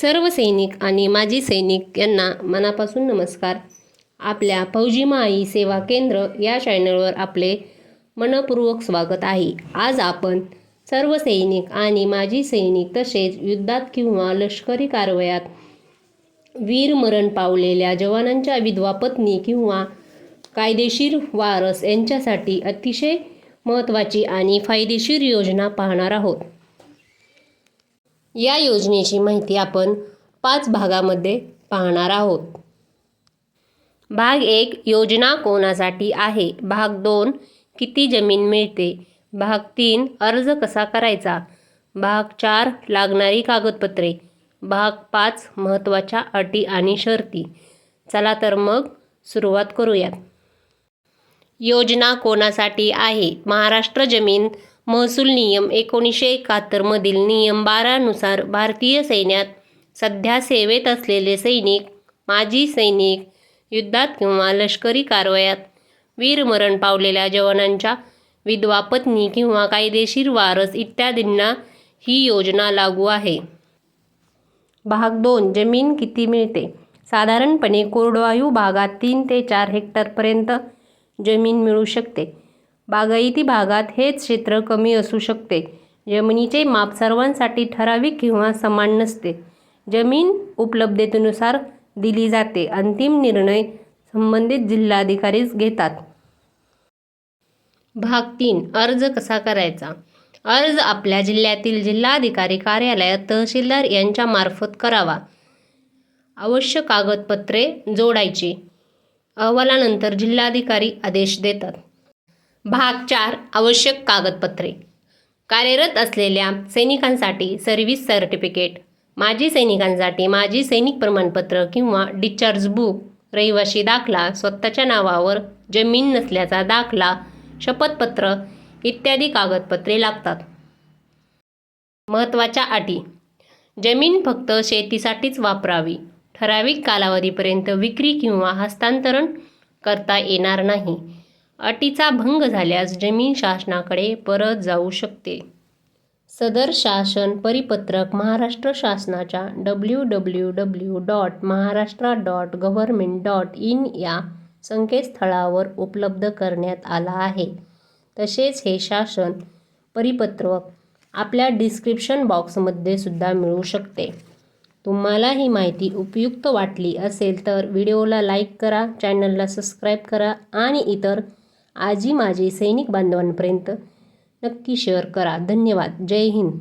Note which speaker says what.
Speaker 1: सर्व सैनिक आणि माजी सैनिक यांना मनापासून नमस्कार. आपल्या फौजी माई सेवा केंद्र या चॅनलवर आपले मनपूर्वक स्वागत आहे. आज आपण सर्व सैनिक आणि माजी सैनिक तसेच युद्धात किंवा लष्करी कारवायात वीरमरण पावलेल्या जवानांच्या विधवा पत्नी किंवा कायदेशीर वारस यांच्यासाठी अतिशय महत्त्वाची आणि फायदेशीर योजना पाहणार आहोत. या योजनेची माहिती आपण 5 भागामध्ये पाहणार आहोत. भाग 1 योजना कोणासाठी आहे. भाग 2 किती जमीन मिळते. भाग 3 अर्ज कसा करायचा. भाग 4 लागणारी कागदपत्रे. भाग 5 महत्त्वाच्या अटी आणि शर्ती. चला तर मग सुरुवात करूयात. योजना कोणासाठी आहे. महाराष्ट्र जमीन महसूल नियम 1971 मधील नियम 12 नुसार भारतीय सैन्यात सध्या सेवेत असलेले सैनिक, माजी सैनिक, युद्धात किंवा लष्करी कारवायात वीरमरण पावलेल्या जवानांच्या विधवा पत्नी किंवा कायदेशीर वारस इत्यादींना ही योजना लागू आहे. भाग 2 जमीन किती मिळते. साधारणपणे कोरडवाहू भागात 3 ते 4 हेक्टरपर्यंत जमीन मिळू शकते. बागायती भागात हेच क्षेत्र कमी असू शकते. जमिनीचे माप सर्वांसाठी ठराविक किंवा समान नसते. जमीन उपलब्धतेनुसार दिली जाते. अंतिम निर्णय संबंधित जिल्हाधिकारीच घेतात. भाग 3 अर्ज कसा करायचा. अर्ज आपल्या जिल्ह्यातील जिल्हाधिकारी कार्यालयात तहसीलदार यांच्या मार्फत करावा. आवश्यक कागदपत्रे जोडायची. अहवालानंतर जिल्हाधिकारी आदेश देतात. भाग 4 आवश्यक कागदपत्रे. कार्यरत असलेल्या सैनिकांसाठी सर्व्हिस सर्टिफिकेट, माजी सैनिकांसाठी माजी सैनिक प्रमाणपत्र किंवा डिस्चार्ज बुक, रहिवासी दाखला, स्वतःच्या नावावर जमीन नसल्याचा दाखला, शपथपत्र इत्यादी कागदपत्रे लागतात. महत्त्वाच्या अटी. जमीन फक्त शेतीसाठीच वापरावी. ठराविक कालावधीपर्यंत विक्री किंवा हस्तांतरण करता येणार नाही. अटीचा भंग झाल्यास जमीन शासनाकडे परत जाऊ शकते. सदर शासन परिपत्रक महाराष्ट्र शासनाच्या www.maharashtra.government.in या संकेतस्थळावर उपलब्ध करण्यात आला आहे. तसेच हे शासन परिपत्रक आपल्या डिस्क्रिप्शन बॉक्समध्ये सुद्धा मिळू शकते. तुम्हाला ही माहिती उपयुक्त वाटली असेल तर व्हिडिओला लाईक करा, चॅनलला सबस्क्राईब करा आणि इतर आजी माजी सैनिक बांधवांपर्यंत नक्की शेअर करा. धन्यवाद. जय हिंद.